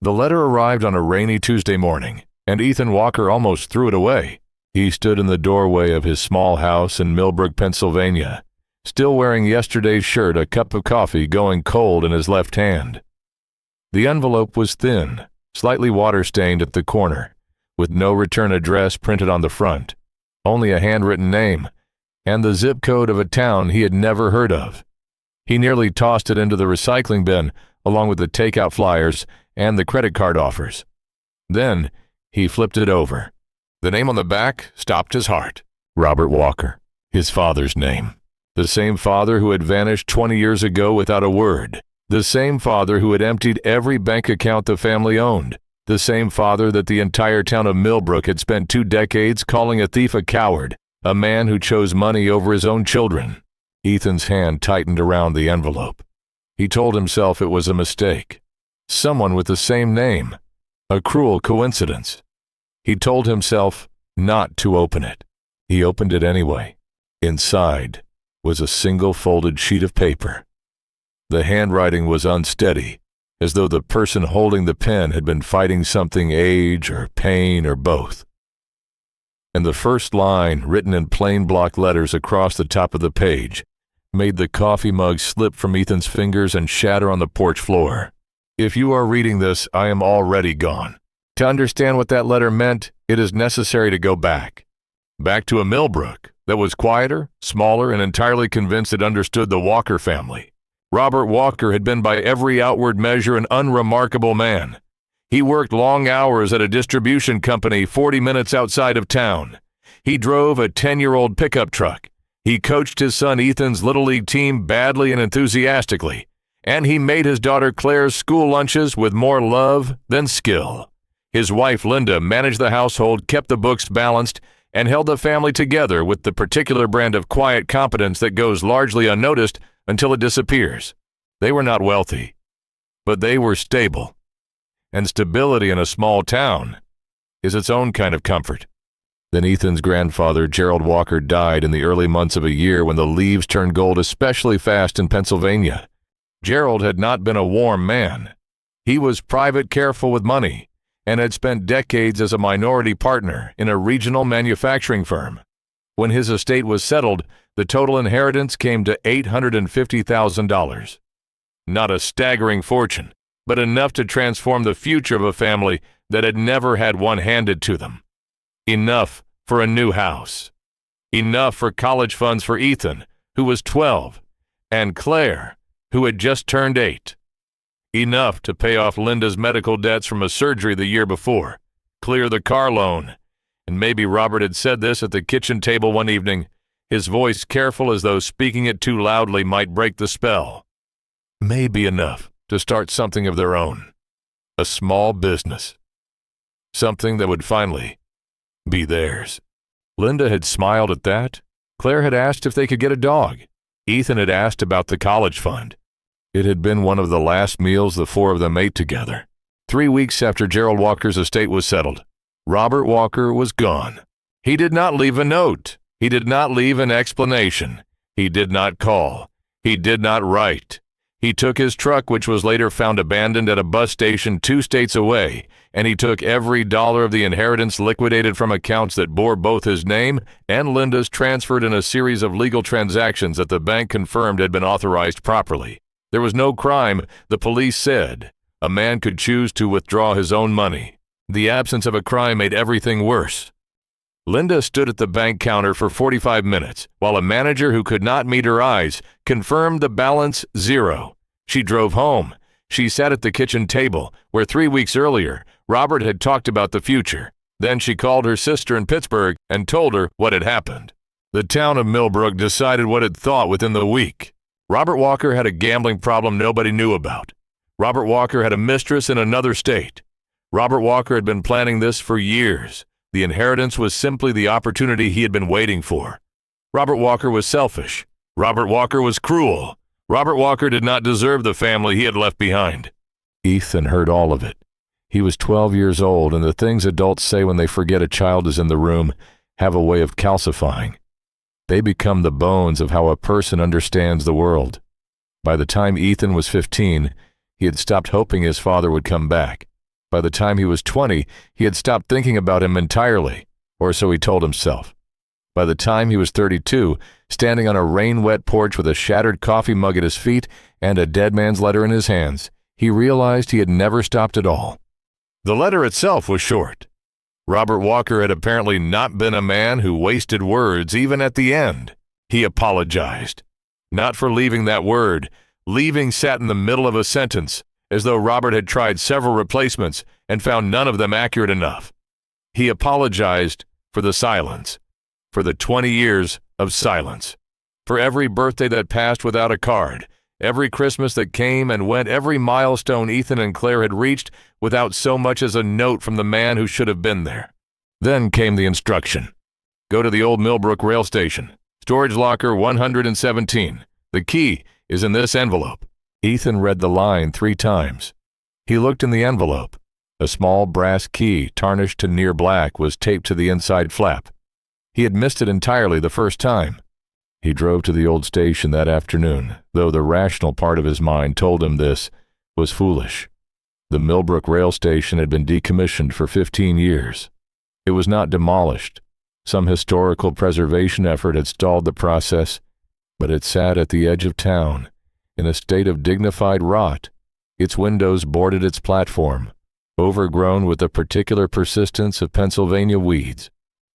The letter arrived on a rainy Tuesday morning, and Ethan Walker almost threw it away. He stood in the doorway of his small house in Millbrook, Pennsylvania, still wearing yesterday's shirt, a cup of coffee going cold in his left hand. The envelope was thin, slightly water-stained at the corner, with no return address printed on the front, only a handwritten name, and the zip code of a town he had never heard of. He nearly tossed it into the recycling bin, along with the takeout flyers and the credit card offers. Then he flipped it over. The name on the back stopped his heart. Robert Walker, his father's name. The same father who had vanished 20 years ago without a word. The same father who had emptied every bank account the family owned. The same father that the entire town of Millbrook had spent 2 decades calling a thief a coward, a man who chose money over his own children. Ethan's hand tightened around the envelope. He told himself it was a mistake. Someone with the same name. A cruel coincidence. He told himself not to open it. He opened it anyway. Inside was a single folded sheet of paper. The handwriting was unsteady, as though the person holding the pen had been fighting something, age or pain or both. And the first line, written in plain block letters across the top of the page, made the coffee mug slip from Ethan's fingers and shatter on the porch floor. If you are reading this, I am already gone. To understand what that letter meant, it is necessary to go back. Back to a Millbrook that was quieter, smaller, and entirely convinced it understood the Walker family. Robert Walker had been by every outward measure an unremarkable man. He worked long hours at a distribution company 40 minutes outside of town. He drove a 10-year-old pickup truck. He coached his son Ethan's Little League team badly and enthusiastically, and he made his daughter Claire's school lunches with more love than skill. His wife Linda managed the household, kept the books balanced, and held the family together with the particular brand of quiet competence that goes largely unnoticed until it disappears. They were not wealthy, but they were stable. And stability in a small town is its own kind of comfort. Then Ethan's grandfather, Gerald Walker, died in the early months of a year when the leaves turned gold especially fast in Pennsylvania. Gerald had not been a warm man. He was private, careful with money, and had spent decades as a minority partner in a regional manufacturing firm. When his estate was settled, the total inheritance came to $850,000. Not a staggering fortune, but enough to transform the future of a family that had never had one handed to them. Enough for a new house. Enough for college funds for Ethan, who was 12, and Claire, who had just turned 8. Enough to pay off Linda's medical debts from a surgery the year before, clear the car loan, and maybe Robert had said this at the kitchen table one evening, his voice careful as though speaking it too loudly might break the spell. Maybe enough to start something of their own, a small business, something that would finally be theirs. Linda had smiled at that. Claire had asked if they could get a dog. Ethan had asked about the college fund. It had been one of the last meals the 4 of them ate together. 3 weeks after Gerald Walker's estate was settled, Robert Walker was gone. He did not leave a note. He did not leave an explanation. He did not call. He did not write. He took his truck, which was later found abandoned at a bus station 2 states away, and he took every dollar of the inheritance liquidated from accounts that bore both his name and Linda's, transferred in a series of legal transactions that the bank confirmed had been authorized properly. There was no crime, the police said. A man could choose to withdraw his own money. The absence of a crime made everything worse. Linda stood at the bank counter for 45 minutes, while a manager who could not meet her eyes confirmed the balance 0. She drove home. She sat at the kitchen table, where 3 weeks earlier, Robert had talked about the future. Then she called her sister in Pittsburgh and told her what had happened. The town of Millbrook decided what it thought within the week. Robert Walker had a gambling problem nobody knew about. Robert Walker had a mistress in another state. Robert Walker had been planning this for years. The inheritance was simply the opportunity he had been waiting for. Robert Walker was selfish. Robert Walker was cruel. Robert Walker did not deserve the family he had left behind. Ethan heard all of it. He was 12 years old, and the things adults say when they forget a child is in the room have a way of calcifying. They become the bones of how a person understands the world. By the time Ethan was 15, he had stopped hoping his father would come back. By the time he was 20, he had stopped thinking about him entirely, or so he told himself. By the time he was 32, standing on a rain-wet porch with a shattered coffee mug at his feet and a dead man's letter in his hands, he realized he had never stopped at all. The letter itself was short. Robert Walker had apparently not been a man who wasted words even at the end. He apologized. Not for leaving that word. Leaving sat in the middle of a sentence, as though Robert had tried several replacements and found none of them accurate enough. He apologized for the silence, for the 20 years of silence, for every birthday that passed without a card, every Christmas that came and went, every milestone Ethan and Claire had reached without so much as a note from the man who should have been there. Then came the instruction. Go to the old Millbrook rail station. Storage locker 117. The key is in this envelope. Ethan read the line 3 times. He looked in the envelope. A small brass key, tarnished to near black, was taped to the inside flap. He had missed it entirely the first time. He drove to the old station that afternoon, though the rational part of his mind told him this was foolish. The Millbrook rail station had been decommissioned for 15 years. It was not demolished. Some historical preservation effort had stalled the process, but it sat at the edge of town, in a state of dignified rot. Its windows bordered its platform, overgrown with the particular persistence of Pennsylvania weeds.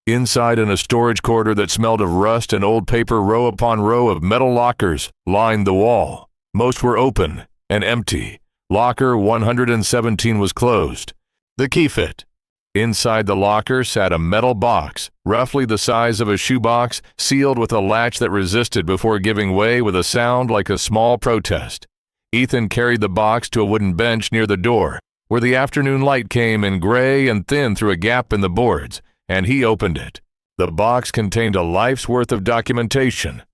Inside, in a storage corridor that smelled of rust and old paper, row upon row of metal lockers lined the wall. Most were open and empty. Locker 117 was closed. The key fit. Inside the locker sat a metal box, roughly the size of a shoebox, sealed with a latch that resisted before giving way with a sound like a small protest. Ethan carried the box to a wooden bench near the door, where the afternoon light came in gray and thin through a gap in the boards, and he opened it. The box contained a life's worth of documentation.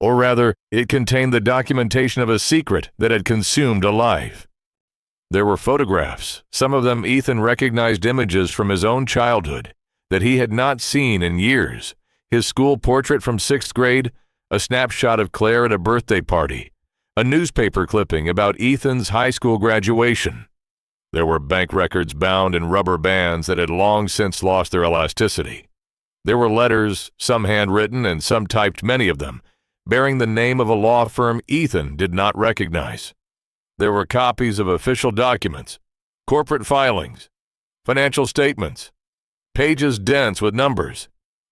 Or rather, it contained the documentation of a secret that had consumed a life. There were photographs, some of them Ethan recognized images from his own childhood that he had not seen in years. His school portrait from 6th grade, a snapshot of Claire at a birthday party, a newspaper clipping about Ethan's high school graduation. There were bank records bound in rubber bands that had long since lost their elasticity. There were letters, some handwritten and some typed, many of them, bearing the name of a law firm Ethan did not recognize. There were copies of official documents, corporate filings, financial statements, pages dense with numbers,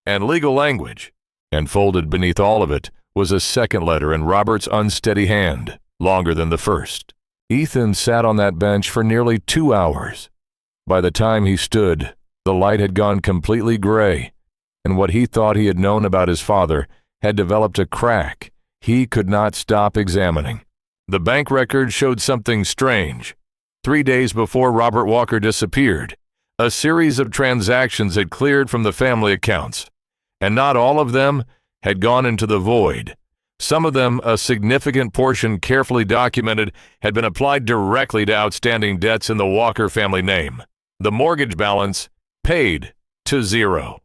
and legal language. And folded beneath all of it was a second letter in Robert's unsteady hand, longer than the first. Ethan sat on that bench for nearly 2 hours. By the time he stood, the light had gone completely gray, and what he thought he had known about his father had developed a crack he could not stop examining. The bank record showed something strange. 3 days before Robert Walker disappeared, a series of transactions had cleared from the family accounts, and not all of them had gone into the void. Some of them, a significant portion carefully documented, had been applied directly to outstanding debts in the Walker family name. The mortgage balance paid to 0.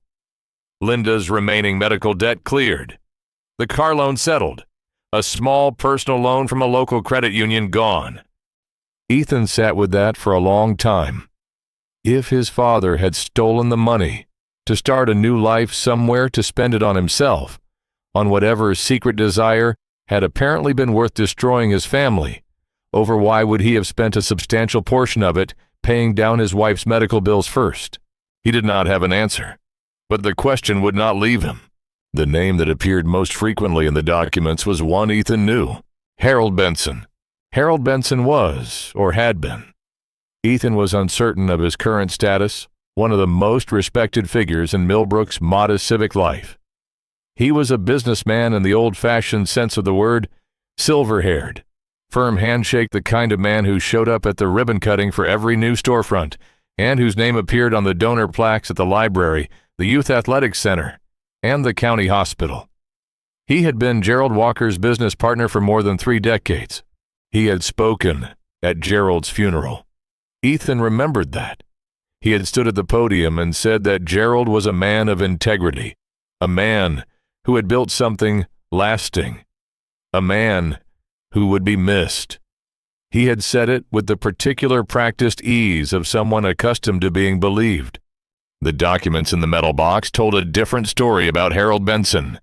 Linda's remaining medical debt cleared. The car loan settled. A small personal loan from a local credit union gone. Ethan sat with that for a long time. If his father had stolen the money to start a new life somewhere, to spend it on himself, on whatever secret desire had apparently been worth destroying his family, over why would he have spent a substantial portion of it paying down his wife's medical bills first? He did not have an answer, but the question would not leave him. The name that appeared most frequently in the documents was one Ethan knew: Harold Benson. Harold Benson was, or had been. Ethan was uncertain of his current status, one of the most respected figures in Millbrook's modest civic life. He was a businessman in the old-fashioned sense of the word, silver-haired, firm handshake, the kind of man who showed up at the ribbon cutting for every new storefront, and whose name appeared on the donor plaques at the library, the Youth Athletics Center, and the county hospital. He had been Gerald Walker's business partner for more than 3 decades. He had spoken at Gerald's funeral. Ethan remembered that. He had stood at the podium and said that Gerald was a man of integrity, a man who had built something lasting, a man who would be missed. He had said it with the particular practiced ease of someone accustomed to being believed. The documents in the metal box told a different story about Harold Benson.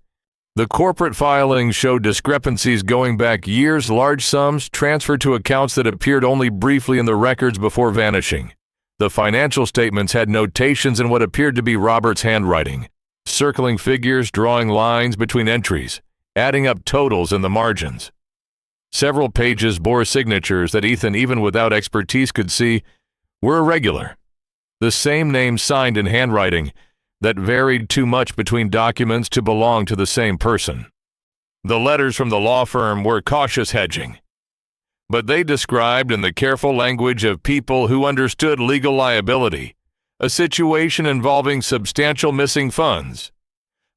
The corporate filings showed discrepancies going back years, large sums transferred to accounts that appeared only briefly in the records before vanishing. The financial statements had notations in what appeared to be Robert's handwriting, circling figures, drawing lines between entries, adding up totals in the margins. Several pages bore signatures that Ethan, even without expertise, could see were irregular. The same names signed in handwriting that varied too much between documents to belong to the same person. The letters from the law firm were cautious hedging, but they described in the careful language of people who understood legal liability a situation involving substantial missing funds,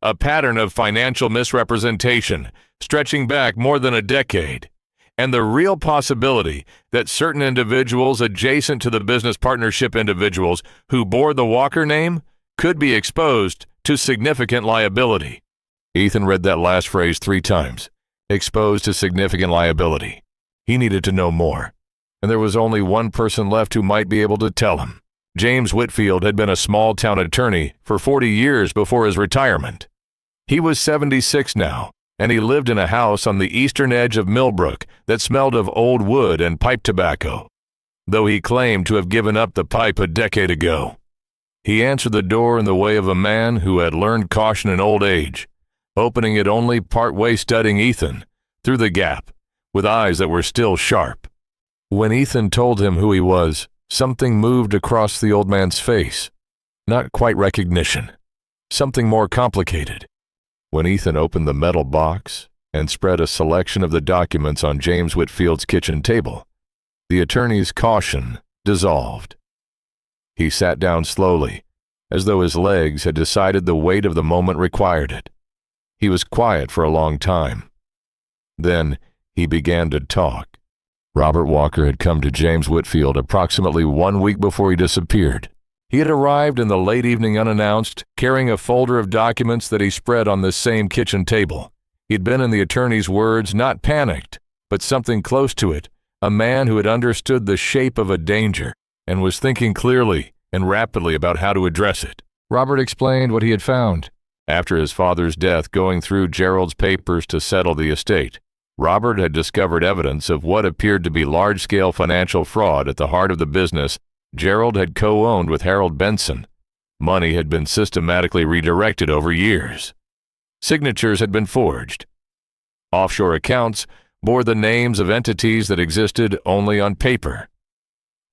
a pattern of financial misrepresentation stretching back more than a decade, and the real possibility that certain individuals adjacent to the business partnership individuals who bore the Walker name could be exposed to significant liability. Ethan read that last phrase 3 times. Exposed to significant liability. He needed to know more, and there was only one person left who might be able to tell him. James Whitfield had been a small-town attorney for 40 years before his retirement. He was 76 now, and he lived in a house on the eastern edge of Millbrook that smelled of old wood and pipe tobacco, though he claimed to have given up the pipe a decade ago. He answered the door in the way of a man who had learned caution in old age, opening it only part-way, studying Ethan through the gap with eyes that were still sharp. When Ethan told him who he was, something moved across the old man's face. Not quite recognition. Something more complicated. When Ethan opened the metal box and spread a selection of the documents on James Whitfield's kitchen table, the attorney's caution dissolved. He sat down slowly, as though his legs had decided the weight of the moment required it. He was quiet for a long time. Then he began to talk. Robert Walker had come to James Whitfield approximately 1 week before he disappeared. He had arrived in the late evening unannounced, carrying a folder of documents that he spread on this same kitchen table. He'd been, in the attorney's words, not panicked, but something close to it, a man who had understood the shape of a danger and was thinking clearly and rapidly about how to address it. Robert explained what he had found. After his father's death, going through Gerald's papers to settle the estate, Robert had discovered evidence of what appeared to be large-scale financial fraud at the heart of the business Gerald had co-owned with Harold Benson. Money had been systematically redirected over years. Signatures had been forged. Offshore accounts bore the names of entities that existed only on paper.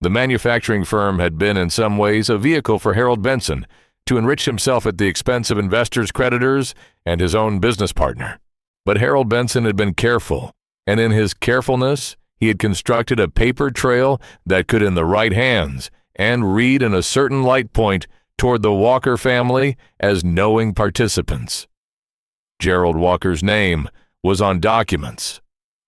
The manufacturing firm had been in some ways a vehicle for Harold Benson to enrich himself at the expense of investors, creditors, and his own business partner. But Harold Benson had been careful, and in his carefulness, he had constructed a paper trail that could, in the right hands, and read in a certain light point toward the Walker family as knowing participants. Gerald Walker's name was on documents.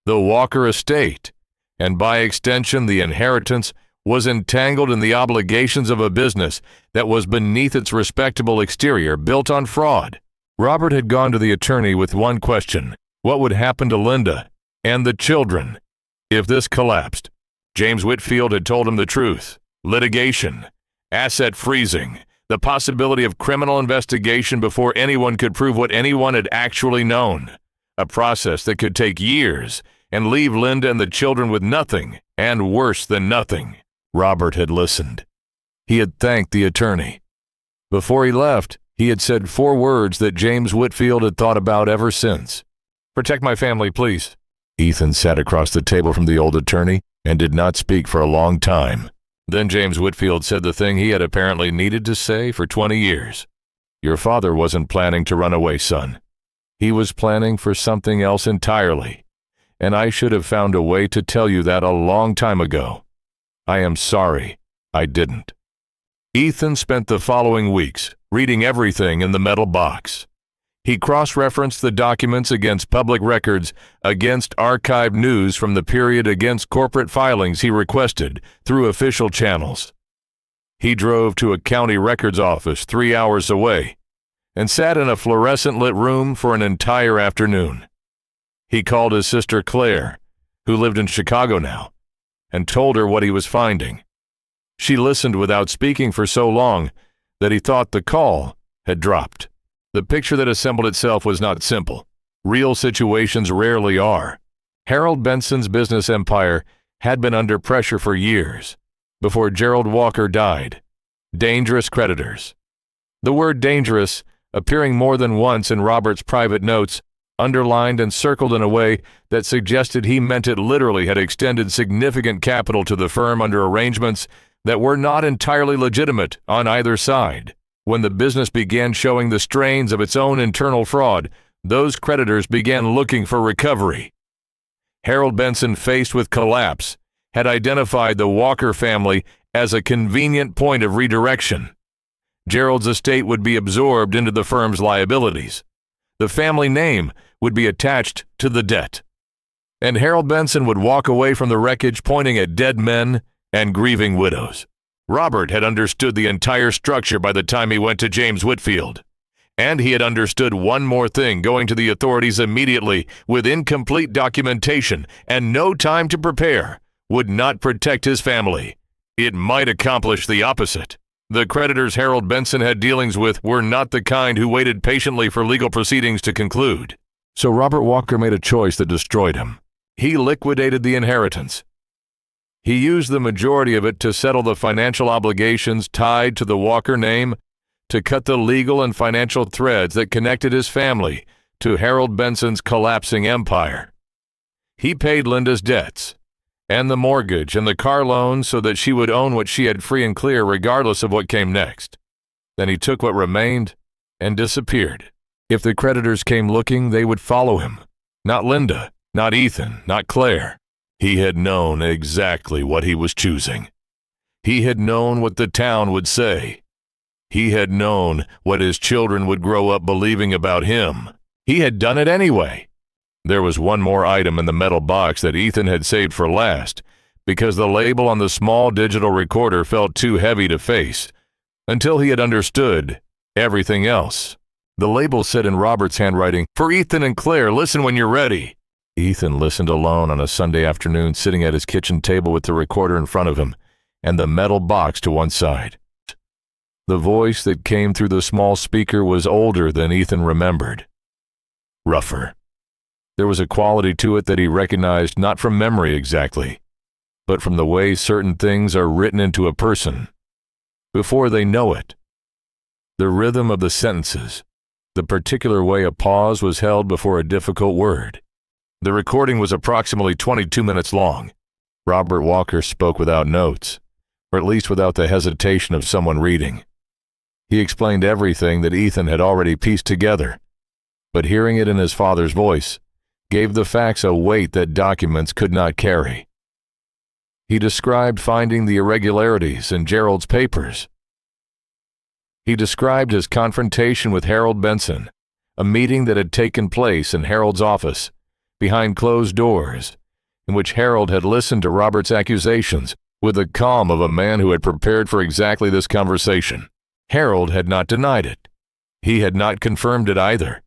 The Walker estate, and by extension the inheritance, was entangled in the obligations of a business that was beneath its respectable exterior, built on fraud. Robert had gone to the attorney with one question: what would happen to Linda and the children if this collapsed? James Whitfield had told him the truth. Litigation, asset freezing, the possibility of criminal investigation before anyone could prove what anyone had actually known. A process that could take years and leave Linda and the children with nothing, and worse than nothing. Robert had listened. He had thanked the attorney. Before he left, he had said 4 words that James Whitfield had thought about ever since. "Protect my family, please." Ethan sat across the table from the old attorney and did not speak for a long time. Then James Whitfield said the thing he had apparently needed to say for 20 years. "Your father wasn't planning to run away, son. He was planning for something else entirely, and I should have found a way to tell you that a long time ago. I am sorry I didn't." Ethan spent the following weeks reading everything in the metal box. He cross-referenced the documents against public records, against archived news from the period, against corporate filings he requested through official channels. He drove to a county records office 3 hours away and sat in a fluorescent-lit room for an entire afternoon. He called his sister Claire, who lived in Chicago now, and told her what he was finding. She listened without speaking for so long that he thought the call had dropped. The picture that assembled itself was not simple. Real situations rarely are. Harold Benson's business empire had been under pressure for years before Gerald Walker died. Dangerous creditors. The word dangerous, appearing more than once in Robert's private notes, underlined and circled in a way that suggested he meant it literally, had extended significant capital to the firm under arrangements that were not entirely legitimate on either side. When the business began showing the strains of its own internal fraud, those creditors began looking for recovery. Harold Benson, faced with collapse, had identified the Walker family as a convenient point of redirection. Gerald's estate would be absorbed into the firm's liabilities. The family name would be attached to the debt. And Harold Benson would walk away from the wreckage pointing at dead men and grieving widows. Robert had understood the entire structure by the time he went to James Whitfield. And he had understood one more thing: going to the authorities immediately with incomplete documentation and no time to prepare would not protect his family. It might accomplish the opposite. The creditors Harold Benson had dealings with were not the kind who waited patiently for legal proceedings to conclude. So Robert Walker made a choice that destroyed him. He liquidated the inheritance. He used the majority of it to settle the financial obligations tied to the Walker name, to cut the legal and financial threads that connected his family to Harold Benson's collapsing empire. He paid Linda's debts and the mortgage and the car loan so that she would own what she had free and clear regardless of what came next. Then he took what remained and disappeared. If the creditors came looking, they would follow him. Not Linda, not Ethan, not Claire. He had known exactly what he was choosing. He had known what the town would say. He had known what his children would grow up believing about him. He had done it anyway. There was one more item in the metal box that Ethan had saved for last, because the label on the small digital recorder felt too heavy to face, until he had understood everything else. The label said in Robert's handwriting, "For Ethan and Claire, listen when you're ready." Ethan listened alone on a Sunday afternoon, sitting at his kitchen table with the recorder in front of him and the metal box to one side. The voice that came through the small speaker was older than Ethan remembered. Rougher. There was a quality to it that he recognized not from memory exactly, but from the way certain things are written into a person before they know it. The rhythm of the sentences, the particular way a pause was held before a difficult word. The recording was approximately 22 minutes long. Robert Walker spoke without notes, or at least without the hesitation of someone reading. He explained everything that Ethan had already pieced together, but hearing it in his father's voice gave the facts a weight that documents could not carry. He described finding the irregularities in Gerald's papers. He described his confrontation with Harold Benson, a meeting that had taken place in Harold's office, behind closed doors, in which Harold had listened to Robert's accusations with the calm of a man who had prepared for exactly this conversation. Harold had not denied it. He had not confirmed it either.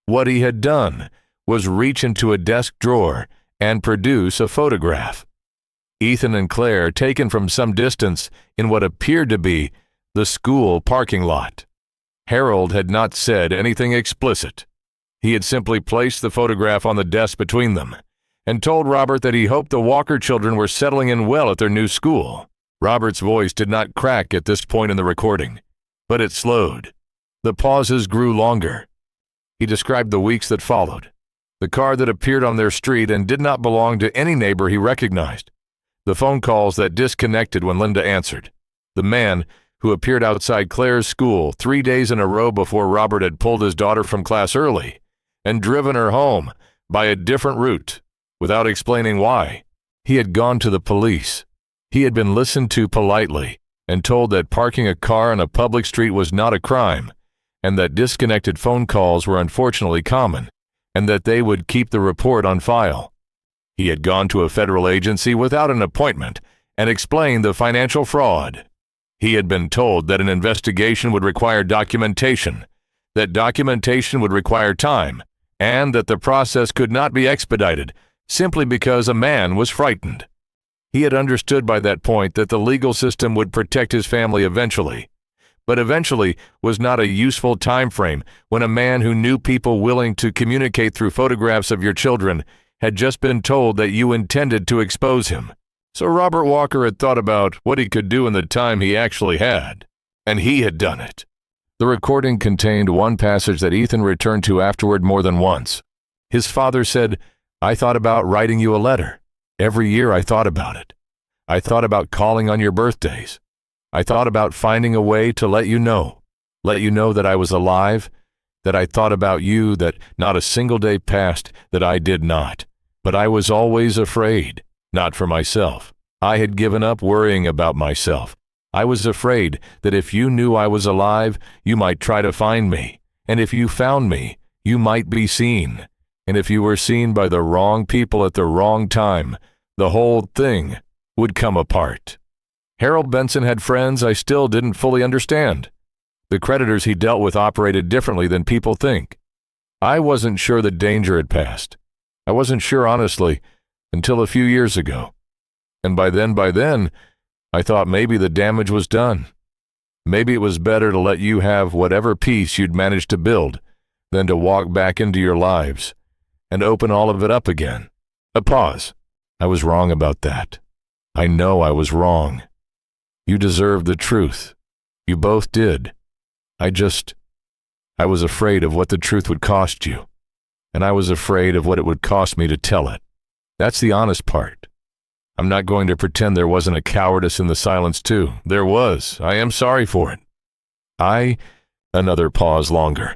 What he had done was reach into a desk drawer and produce a photograph. Ethan and Claire, taken from some distance in what appeared to be the school parking lot. Harold had not said anything explicit. He had simply placed the photograph on the desk between them and told Robert that he hoped the Walker children were settling in well at their new school. Robert's voice did not crack at this point in the recording, but it slowed. The pauses grew longer. He described the weeks that followed, the car that appeared on their street and did not belong to any neighbor he recognized, the phone calls that disconnected when Linda answered, the man who appeared outside Claire's school 3 days in a row before Robert had pulled his daughter from class early and driven her home by a different route without explaining why. He had gone to the police. He had been listened to politely and told that parking a car on a public street was not a crime, and that disconnected phone calls were unfortunately common, and that they would keep the report on file. He had gone to a federal agency without an appointment and explained the financial fraud. He had been told that an investigation would require documentation, that documentation would require time, and that the process could not be expedited simply because a man was frightened. He had understood by that point that the legal system would protect his family eventually. But eventually was not a useful time frame when a man who knew people willing to communicate through photographs of your children had just been told that you intended to expose him. So Robert Walker had thought about what he could do in the time he actually had, and he had done it. The recording contained one passage that Ethan returned to afterward more than once. His father said, "I thought about writing you a letter. Every year I thought about it. I thought about calling on your birthdays. I thought about finding a way to let you know that I was alive, that I thought about you, that not a single day passed that I did not. But I was always afraid, not for myself. I had given up worrying about myself. I was afraid that if you knew I was alive, you might try to find me. And if you found me, you might be seen. And if you were seen by the wrong people at the wrong time, the whole thing would come apart." Harold Benson had friends I still didn't fully understand. The creditors he dealt with operated differently than people think. I wasn't sure the danger had passed. I wasn't sure, honestly, until a few years ago. And by then, I thought maybe the damage was done. Maybe it was better to let you have whatever peace you'd managed to build than to walk back into your lives and open all of it up again. A pause. I was wrong about that. I know I was wrong. You deserved the truth. You both did. I was afraid of what the truth would cost you, and I was afraid of what it would cost me to tell it. That's the honest part. I'm not going to pretend there wasn't a cowardice in the silence too. There was. I am sorry for it. Another pause longer.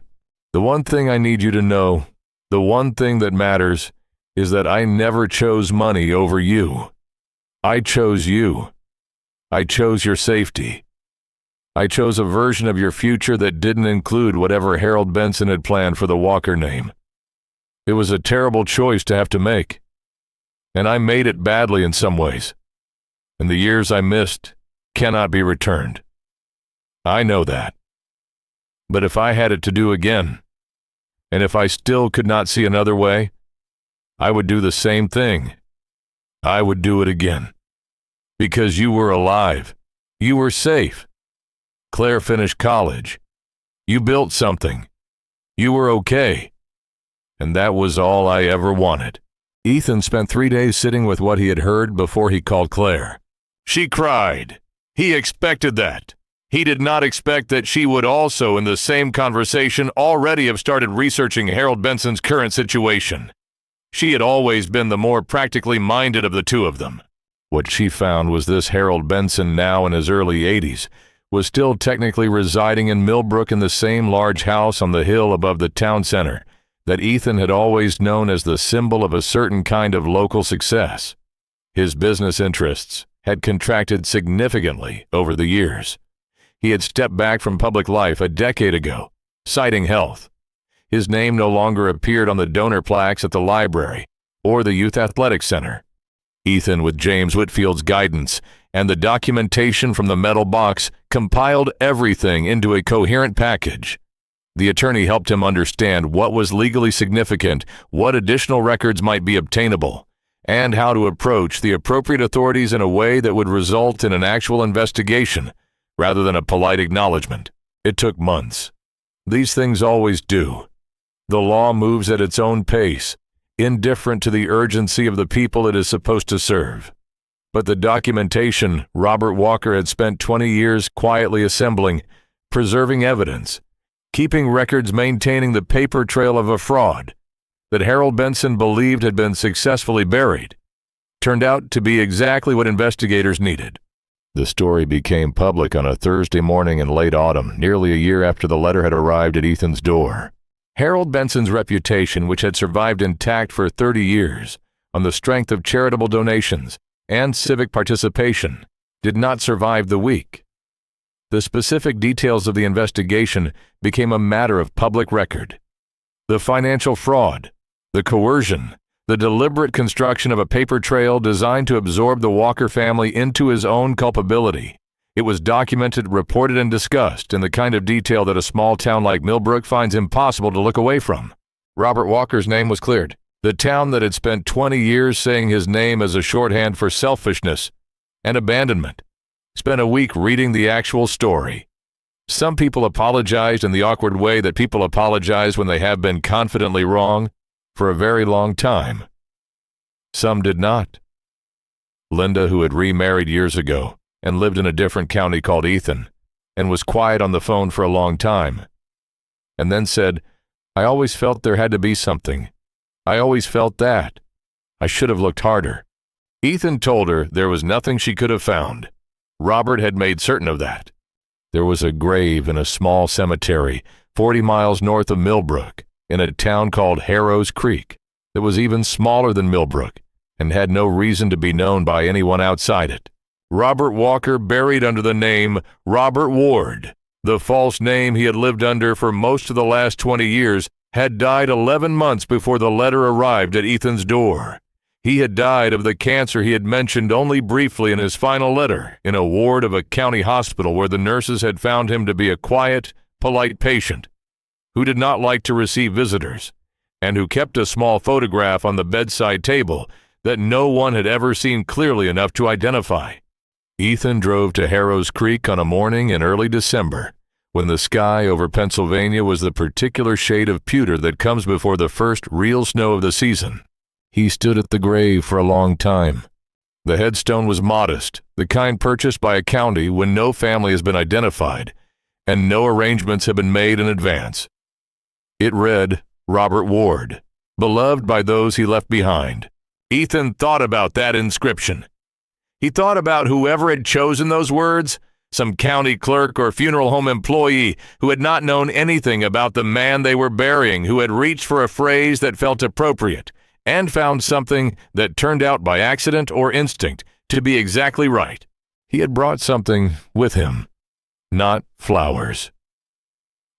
The one thing I need you to know, the one thing that matters, is that I never chose money over you. I chose you. I chose your safety. I chose a version of your future that didn't include whatever Harold Benson had planned for the Walker name. It was a terrible choice to have to make, and I made it badly in some ways, and the years I missed cannot be returned. I know that. But if I had it to do again, and if I still could not see another way, I would do the same thing. I would do it again. Because you were alive. You were safe. Claire finished college. You built something. You were okay. And that was all I ever wanted. Ethan spent 3 days sitting with what he had heard before he called Claire. She cried. He expected that. He did not expect that she would also, in the same conversation, already have started researching Harold Benson's current situation. She had always been the more practically minded of the two of them. What she found was this Harold Benson, now in his early 80s, was still technically residing in Millbrook in the same large house on the hill above the town center that Ethan had always known as the symbol of a certain kind of local success. His business interests had contracted significantly over the years. He had stepped back from public life a decade ago, citing health. His name no longer appeared on the donor plaques at the library or the Youth Athletic Center. Ethan, with James Whitfield's guidance and the documentation from the metal box, compiled everything into a coherent package. The attorney helped him understand what was legally significant, what additional records might be obtainable, and how to approach the appropriate authorities in a way that would result in an actual investigation rather than a polite acknowledgement. It took months. These things always do. The law moves at its own pace, indifferent to the urgency of the people it is supposed to serve. But the documentation Robert Walker had spent 20 years quietly assembling, preserving evidence, keeping records, maintaining the paper trail of a fraud that Harold Benson believed had been successfully buried, turned out to be exactly what investigators needed. The story became public on a Thursday morning in late autumn, nearly a year after the letter had arrived at Ethan's door. Harold Benson's reputation, which had survived intact for 30 years on the strength of charitable donations and civic participation, did not survive the week. The specific details of the investigation became a matter of public record. The financial fraud, the coercion, the deliberate construction of a paper trail designed to absorb the Walker family into his own culpability. It was documented, reported, and discussed in the kind of detail that a small town like Millbrook finds impossible to look away from. Robert Walker's name was cleared. The town that had spent 20 years saying his name as a shorthand for selfishness and abandonment spent a week reading the actual story. Some people apologized in the awkward way that people apologize when they have been confidently wrong for a very long time. Some did not. Linda, who had remarried years ago and lived in a different county called Ethan, and was quiet on the phone for a long time, and then said, "I always felt there had to be something. I always felt that. I should have looked harder." Ethan told her there was nothing she could have found. Robert had made certain of that. There was a grave in a small cemetery 40 miles north of Millbrook, in a town called Harrow's Creek, that was even smaller than Millbrook and had no reason to be known by anyone outside it. Robert Walker buried under the name Robert Ward. The false name he had lived under for most of the last 20 years had died 11 months before the letter arrived at Ethan's door. He had died of the cancer he had mentioned only briefly in his final letter, in a ward of a county hospital where the nurses had found him to be a quiet, polite patient who did not like to receive visitors, and who kept a small photograph on the bedside table that no one had ever seen clearly enough to identify. Ethan drove to Harrow's Creek on a morning in early December, when the sky over Pennsylvania was the particular shade of pewter that comes before the first real snow of the season. He stood at the grave for a long time. The headstone was modest, the kind purchased by a county when no family has been identified, and no arrangements have been made in advance. It read, "Robert Ward, beloved by those he left behind." Ethan thought about that inscription. He thought about whoever had chosen those words, some county clerk or funeral home employee who had not known anything about the man they were burying, who had reached for a phrase that felt appropriate and found something that turned out by accident or instinct to be exactly right. He had brought something with him, not flowers.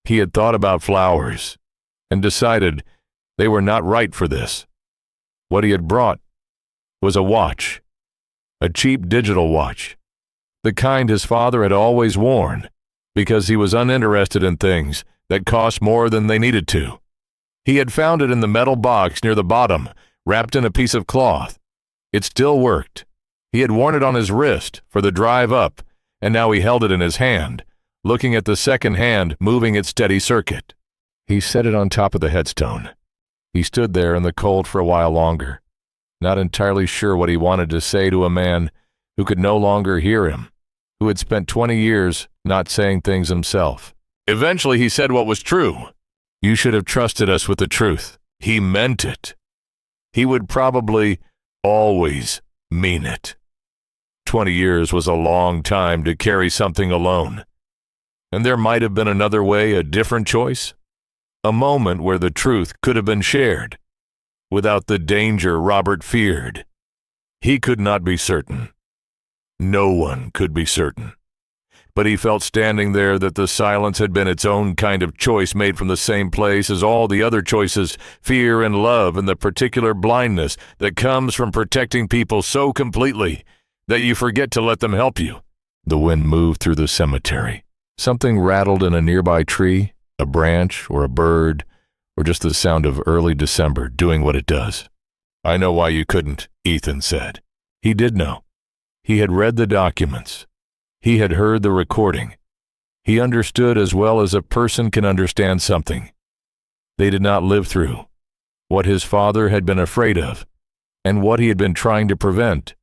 He had thought about flowers and decided they were not right for this. What he had brought was a watch, a cheap digital watch, the kind his father had always worn because he was uninterested in things that cost more than they needed to. He had found it in the metal box near the bottom, wrapped in a piece of cloth. It still worked. He had worn it on his wrist for the drive up, and now he held it in his hand, looking at the second hand moving its steady circuit. He set it on top of the headstone. He stood there in the cold for a while longer, not entirely sure what he wanted to say to a man who could no longer hear him, who had spent 20 years not saying things himself. Eventually he said what was true. "You should have trusted us with the truth." He meant it. He would probably always mean it. 20 years was a long time to carry something alone. And there might have been another way, a different choice. A moment where the truth could have been shared, without the danger Robert feared. He could not be certain. No one could be certain. But he felt standing there that the silence had been its own kind of choice made from the same place as all the other choices, fear and love and the particular blindness that comes from protecting people so completely that you forget to let them help you. The wind moved through the cemetery. Something rattled in a nearby tree, a branch or a bird, or just the sound of early December doing what it does. "I know why you couldn't," Ethan said. He did know. He had read the documents. He had heard the recording. He understood as well as a person can understand something they did not live through, what his father had been afraid of, and what he had been trying to prevent,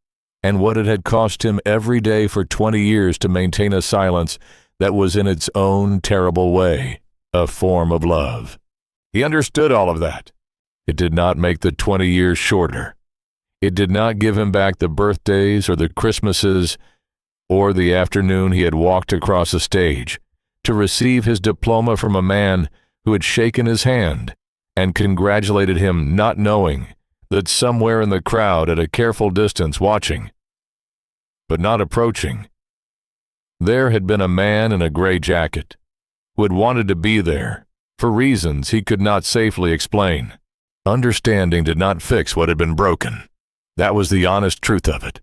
and what it had cost him every day for 20 years to maintain a silence that was in its own terrible way a form of love. He understood all of that. It did not make the 20 years shorter. It did not give him back the birthdays or the Christmases or the afternoon he had walked across a stage to receive his diploma from a man who had shaken his hand and congratulated him, not knowing that somewhere in the crowd at a careful distance watching, but not approaching, there had been a man in a gray jacket who had wanted to be there for reasons he could not safely explain. Understanding did not fix what had been broken. That was the honest truth of it.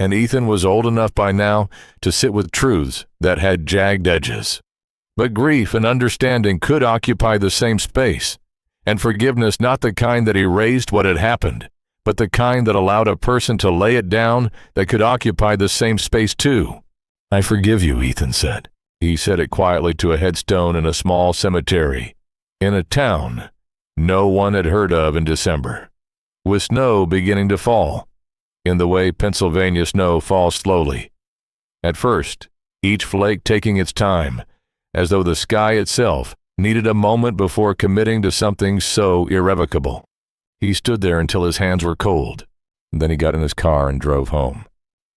And Ethan was old enough by now to sit with truths that had jagged edges. But grief and understanding could occupy the same space, and forgiveness not the kind that erased what had happened, but the kind that allowed a person to lay it down that could occupy the same space too. "I forgive you," Ethan said. He said it quietly to a headstone in a small cemetery, in a town no one had heard of in December, with snow beginning to fall, in the way Pennsylvania snow falls slowly. At first, each flake taking its time, as though the sky itself needed a moment before committing to something so irrevocable. He stood there until his hands were cold. Then he got in his car and drove home.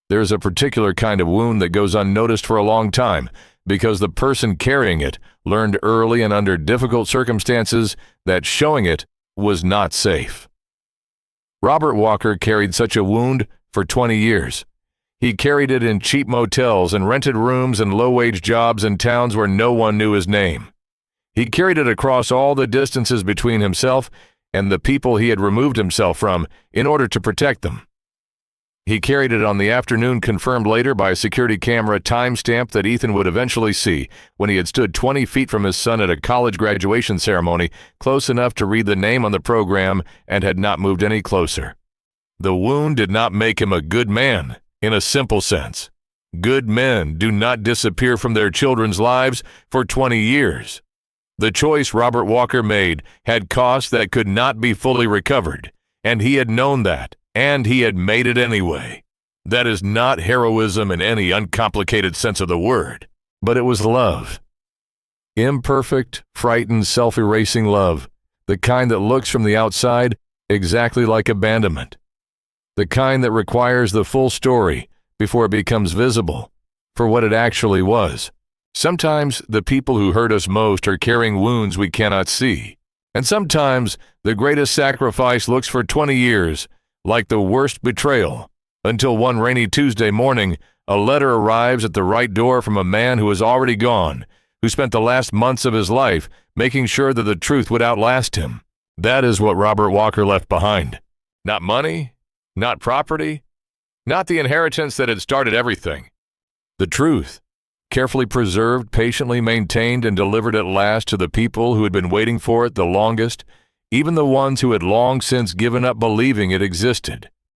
There's a particular kind of wound that goes unnoticed for a long time because the person carrying it learned early and under difficult circumstances that showing it was not safe. Robert Walker carried such a wound for 20 years. He carried it in cheap motels and rented rooms and low-wage jobs in towns where no one knew his name. He carried it across all the distances between himself and the people he had removed himself from in order to protect them. He carried it on the afternoon confirmed later by a security camera timestamp that Ethan would eventually see when he had stood 20 feet from his son at a college graduation ceremony, close enough to read the name on the program, and had not moved any closer. The wound did not make him a good man, in a simple sense. Good men do not disappear from their children's lives for 20 years. The choice Robert Walker made had costs that could not be fully recovered, and he had known that, and he had made it anyway. That is not heroism in any uncomplicated sense of the word, but it was love. Imperfect, frightened, self-erasing love, the kind that looks from the outside exactly like abandonment. The kind that requires the full story before it becomes visible for what it actually was. Sometimes the people who hurt us most are carrying wounds we cannot see. And sometimes the greatest sacrifice looks for 20 years, like the worst betrayal, until one rainy Tuesday morning, a letter arrives at the right door from a man who is already gone, who spent the last months of his life making sure that the truth would outlast him. That is what Robert Walker left behind. Not money, not property, not the inheritance that had started everything. The truth, carefully preserved, patiently maintained, and delivered at last to the people who had been waiting for it the longest, even the ones who had long since given up believing it existed.